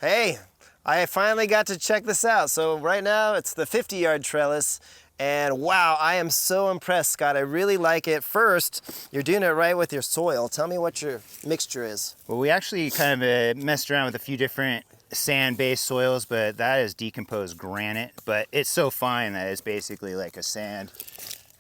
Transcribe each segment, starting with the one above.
Hey, I finally got to check this out. So right now it's the 50-yard trellis. And wow, I am so impressed, Scott. I really like it. First, you're doing it right with your soil. Tell me what your mixture is. Well, we actually kind of messed around with a few different sand-based soils, but that is decomposed granite. But it's so fine that it's basically like a sand.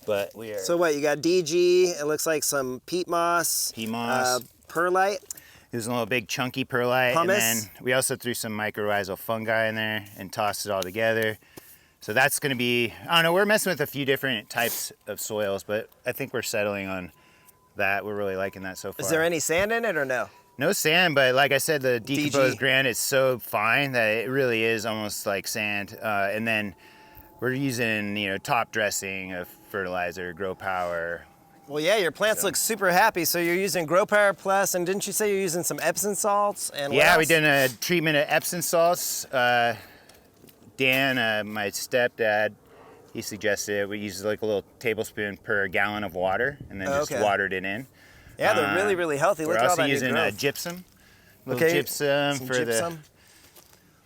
But we are. So what, you got DG, it looks like some peat moss. Peat moss. Perlite. There's a little big chunky perlite. Pumice. And then we also threw some mycorrhizal fungi in there and tossed it all together. So that's going to be, I don't know, we're messing with a few different types of soils, but I think we're settling on that. We're really liking that so far. Is there any sand in it or no? No sand, but like I said, the decomposed DG. granite is so fine that it really is almost like sand. And then we're using, top dressing of fertilizer, Grow Power. Well, yeah, your plants look super happy. So you're using Grow Power Plus, and didn't you say you're using some Epsom salts? And what Yeah, else? we did a treatment of Epsom salts. Dan, my stepdad, he suggested we use like a little tablespoon per gallon of water, and then just watered it in. Yeah, they're really, really healthy. Look We're at all also that using new growth. gypsum. Gypsum some for gypsum.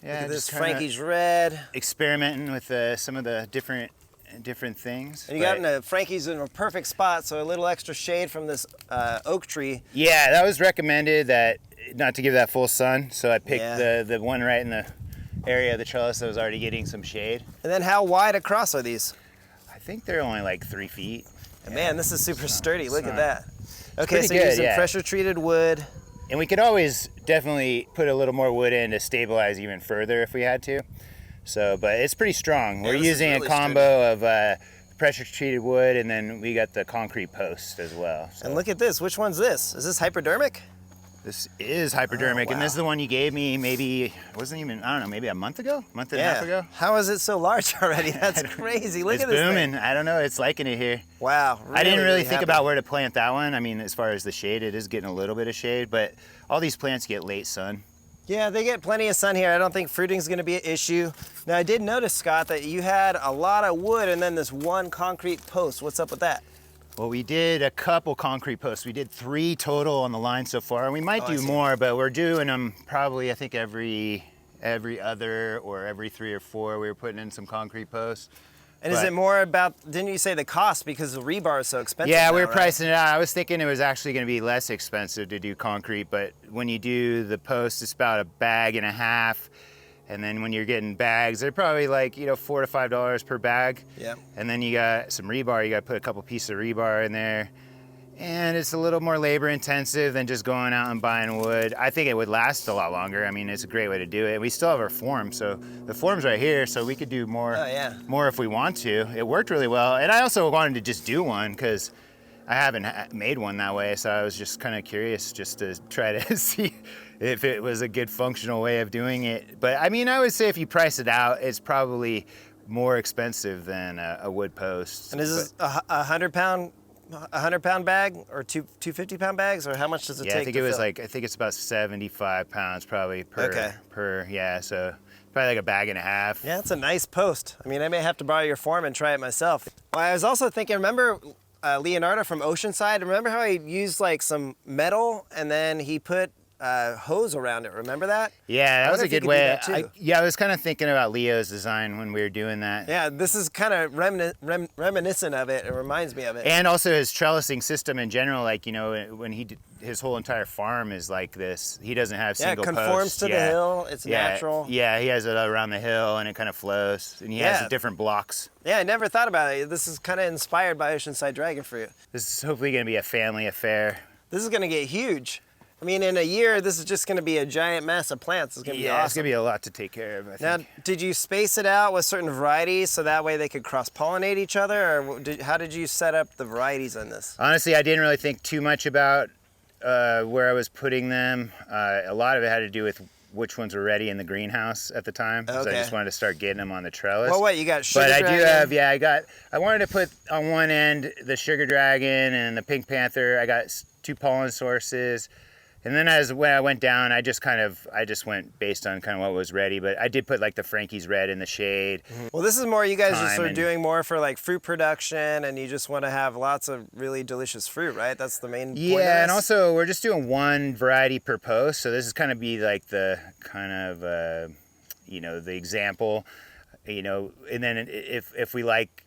Yeah, Look at this just kinda Frankie's Red. experimenting with some of the different things. And you got Frankie's in a perfect spot, so a little extra shade from this oak tree. Yeah, that was recommended, that not to give that full sun, so I picked the one right in the area of the trellis that was already getting some shade. And then how wide across are these? I think they're only like 3 feet. And man, this is super sturdy. Look at that. Okay, so good, you're using yeah. pressure treated wood. And we could always definitely put a little more wood in to stabilize even further if we had to. So, but it's pretty strong. We're this is using really a combo of pressure treated wood, and then we got the concrete post as well. So And look at this. Which one's this? Is this hypodermic? this is hypodermic, and this is the one you gave me maybe, it wasn't even, I don't know, maybe a month and a half ago. How is it so large already? That's crazy. Look It's at this booming. thing. I don't know. It's liking it here. Wow. I didn't really think happy. about where to plant that one. I mean, as far as the shade, it is getting a little bit of shade, but all these plants get late sun. Yeah, they get plenty of sun here. I don't think fruiting is going to be an issue. Now, I did notice, Scott, that you had a lot of wood and then this one concrete post. What's up with that? Well, we did a couple concrete posts. We did 3 total on the line so far, and we might do more, but we're doing them probably, I think, every other or every 3 or 4. We were putting in some concrete posts. And is it more about, didn't you say the cost because the rebar is so expensive? Yeah, now, we were right? pricing it out. I was thinking it was actually going to be less expensive to do concrete, but when you do the post, it's about 1.5 bags. And then when you're getting bags, they're probably like, $4 to $5 per bag. Yeah. And then you got some rebar. You got to put a couple pieces of rebar in there. And it's a little more labor intensive than just going out and buying wood. I think it would last a lot longer. I mean, it's a great way to do it. We still have our form, so the form's right here, so we could do more, more if we want to. It worked really well. And I also wanted to just do one because I haven't made one that way, so I was just kind of curious just to try to see if it was a good functional way of doing it. But I mean, I would say if you price it out, it's probably more expensive than a wood post. And is this a 100-pound bag or 250-pound bags, or how much does it take? Yeah, I think it was I think it's about 75 pounds probably per, yeah, so probably like 1.5 bags. Yeah, it's a nice post. I mean, I may have to borrow your form and try it myself. Well, I was also thinking, remember Leonardo from Oceanside? Remember how he used like some metal and then he put hose around it? Remember that? Yeah, that was a good way. I was kind of thinking about Leo's design when we were doing that. Yeah, this is kind of reminiscent of it. It reminds me of it. And also his trellising system in general, like, when he did, his whole entire farm is like this. He doesn't have single posts. Yeah, it conforms to the hill. It's natural. Yeah, he has it around the hill and it kind of flows. And he has different blocks. Yeah, I never thought about it. This is kind of inspired by Oceanside dragon fruit. This is hopefully going to be a family affair. This is going to get huge. I mean, in a year, this is just going to be a giant mass of plants. It's going to be awesome. It's going to be a lot to take care of, I think. Now, did you space it out with certain varieties so that way they could cross-pollinate each other? Or how did you set up the varieties on this? Honestly, I didn't really think too much about where I was putting them. A lot of it had to do with which ones were ready in the greenhouse at the time. So I just wanted to start getting them on the trellis. Well, what, you got sugar dragon? But I do have, I wanted to put on one end the sugar dragon and the pink panther. I got 2 pollen sources. And then when I went down, I just went based on kind of what was ready. But I did put like the Frankie's Red in the shade. Well, this is more you guys just are and- doing more for like fruit production, and you just want to have lots of really delicious fruit, right? That's the main point of Yeah, and this? also we're just doing one variety per post. So this is kind of be like the kind of, you know, the example, you know, and then if we like,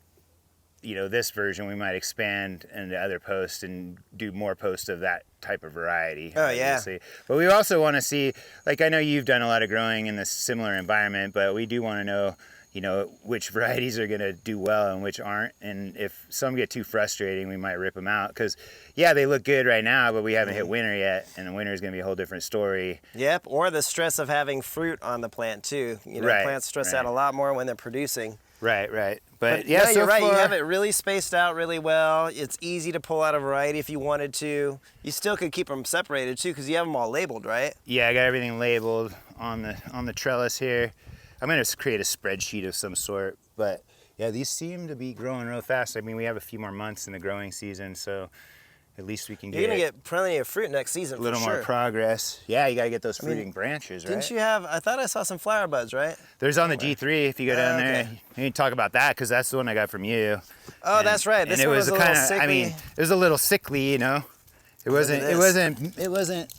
you know, this version, we might expand into other posts and do more posts of that type of variety. Oh, yeah. obviously. But we also want to see, like, I know you've done a lot of growing in this similar environment, but we do want to know, you know, which varieties are going to do well and which aren't. And if some get too frustrating, we might rip them out. Because, yeah, they look good right now, but we haven't hit winter yet. And the winter is going to be a whole different story. Yep, or the stress of having fruit on the plant too. You know, Right, plants stress right. out a lot more when they're producing. Right. But Yeah, yeah, you're so right. You far- have it really spaced out really well. It's easy to pull out a variety if you wanted to. You still could keep them separated too because you have them all labeled, right? Yeah, I got everything labeled on the trellis here. I'm gonna create a spreadsheet of some sort, but yeah, these seem to be growing real fast. I mean, we have a few more months in the growing season, so at least we can You're gonna get plenty of fruit next season. a little for more sure. progress. Yeah, you gotta get those mean, fruiting branches, right? Didn't you have? I thought I saw some flower buds, right? There's on the G3 if you go down there. okay. You can talk about that because that's the one I got from you. Oh, And- that's right. This and it one was was a kind little of, sickly. I mean, it was a little sickly, you know. It wasn't. this. It wasn't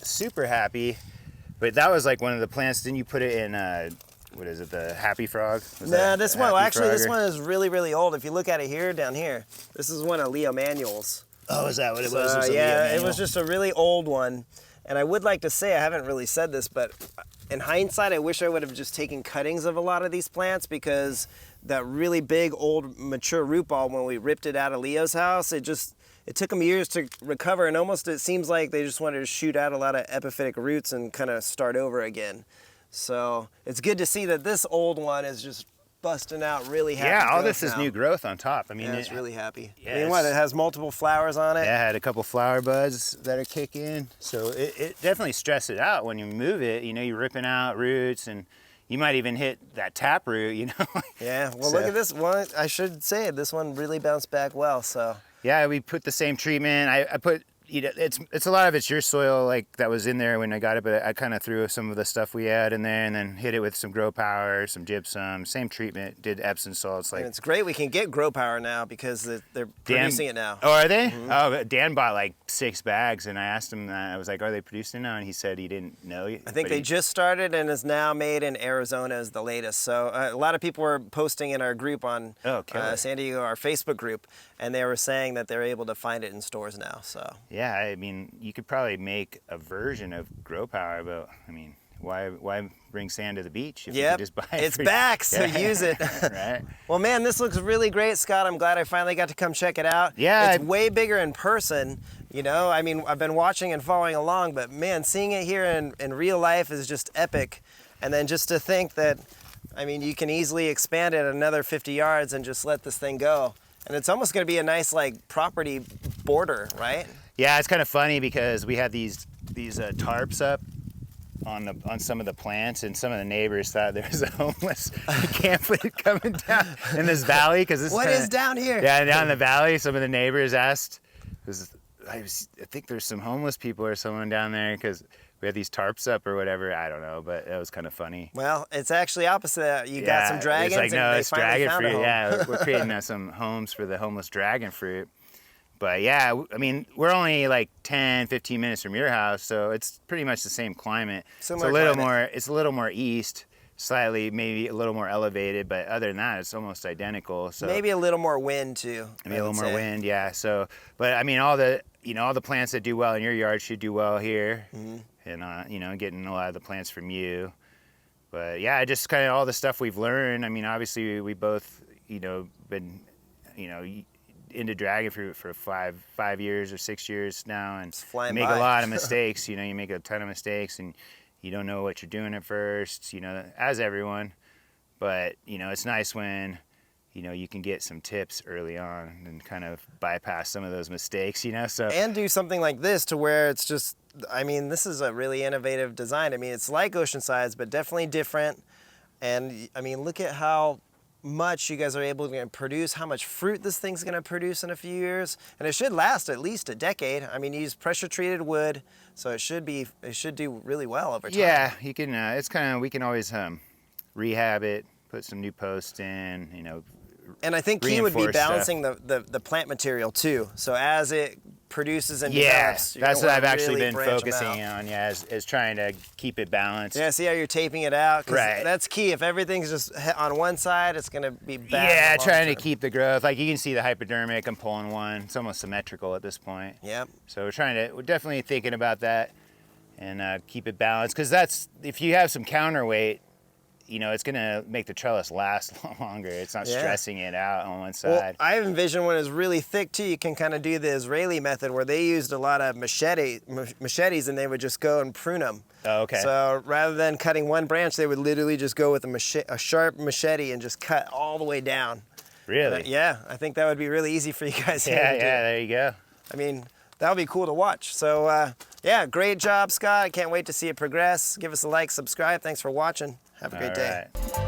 super happy, but that was like one of the plants. Didn't you put it in? What is it? The Happy Frog? Was Nah, that this the one. Well, Happy actually, this Frogger? one is really, really old. If you look at it here, down here, this is one of Leo Manuel's. Oh, is that what it was? It was a yeah, Leo it Manuel? was just a really old one. And I would like to say, I haven't really said this, but in hindsight, I wish I would have just taken cuttings of a lot of these plants because that really big, old, mature root ball, when we ripped it out of Leo's house, it took them years to recover, and almost it seems like they just wanted to shoot out a lot of epiphytic roots and kind of start over again. So it's good to see that this old one is just busting out really happy. Yeah, all growth this is now. new growth on top. I mean, Yeah, it's really happy. yeah, I mean, what, it's- it has multiple flowers on it? Yeah, I had a couple flower buds that are kicking. So it definitely stressed it out when you move it. You know, you're ripping out roots and you might even hit that tap root, you know? Yeah, well, So- look at this one. I should say this one really bounced back well. So Yeah, we put the same treatment. I put, you know, it's a lot of it's your soil like that was in there when I got it, but I kind of threw some of the stuff we had in there and then hit it with some grow power, some gypsum, same treatment, did Epsom salts. Like and it's great we can get grow power now because they're producing it now. Oh, are they? Oh, but Dan bought like 6 bags, and I asked him. I was like, "Are they producing now?" And he said he didn't know. I think they just started and is now made in Arizona is the latest. So a lot of people were posting in our group on Oh, killer. San Diego, our Facebook group, and they were saying that they're able to find it in stores now. So Yeah, I mean, you could probably make a version of grow power, but I mean, why bring sand to the beach if you yep, can just buy it? it's for- back, so Yeah. use it. Right. Well, man, this looks really great, Scott. I'm glad I finally got to come check it out. Yeah, It's way bigger in person, you know? I mean, I've been watching and following along, but man, seeing it here in real life is just epic. And then just to think that, I mean, you can easily expand it another 50 yards and just let this thing go. And it's almost gonna be a nice, like, property border, right? Yeah, it's kind of funny because we had these tarps up on some of the plants, and some of the neighbors thought there was a homeless encampment coming down in this valley because this What is down here? Yeah, down in the valley. Some of the neighbors asked, I think there's some homeless people or someone down there because we had these tarps up or whatever. I don't know, but it was kind of funny. Well, it's actually opposite. You got some it's dragons like, no, and they it's finally dragon found a fruit. home. Yeah, we're creating some homes for the homeless dragon fruit. But yeah, I mean, we're only like 10, 15 minutes from your house, so it's pretty much the same climate. Similar It's a little more east, slightly maybe a little more elevated, but other than that, it's almost identical. So Maybe a little more wind too. maybe I a would little more say. wind, yeah. So, but I mean, all the plants that do well in your yard should do well here, and getting a lot of the plants from you. But yeah, just kind of all the stuff we've learned. I mean, obviously we both, been, into dragon fruit for 5 years or 6 years now, and flying make by. a lot of mistakes. You make a ton of mistakes, and you don't know what you're doing at first. As everyone, but it's nice when you can get some tips early on and kind of bypass some of those mistakes. So And do something like this to where it's just, I mean, this is a really innovative design. I mean, it's like Oceanside's, but definitely different. And I mean, look at how much you guys are able to produce, how much fruit this thing's going to produce in a few years, and it should last at least a decade. I mean, you use pressure treated wood, so it should do really well over time. Yeah, you can. It's kind of, we can always rehab it, put some new posts in, you know. And I think key would be reinforce balancing the plant material too. So as it produces and develops, you're that's gonna what I've wanna actually really been branch 'em focusing out. on. Yeah, is trying to keep it balanced. Yeah, see how you're taping it out? 'Cause Right. that's key. If everything's just on one side, it's gonna be bad. in Yeah, the long trying to term. keep the growth. Like you can see the hypodermic, I'm pulling one. It's almost symmetrical at this point. Yep. So we're definitely thinking about that and keep it balanced. Because that's, if you have some counterweight, you know, it's gonna make the trellis last longer. It's not Yeah. stressing it out on one Well, side. I envision when it's really thick too, you can kind of do the Israeli method where they used a lot of machetes and they would just go and prune them. Oh, okay. So rather than cutting one branch, they would literally just go with a sharp machete and just cut all the way down. Really? Yeah, I think that would be really easy for you guys here Yeah, to do. yeah, there you go. I mean, that would be cool to watch. So yeah, great job, Scott. I can't wait to see it progress. Give us a like, subscribe. Thanks for watching. Have a great day. All right.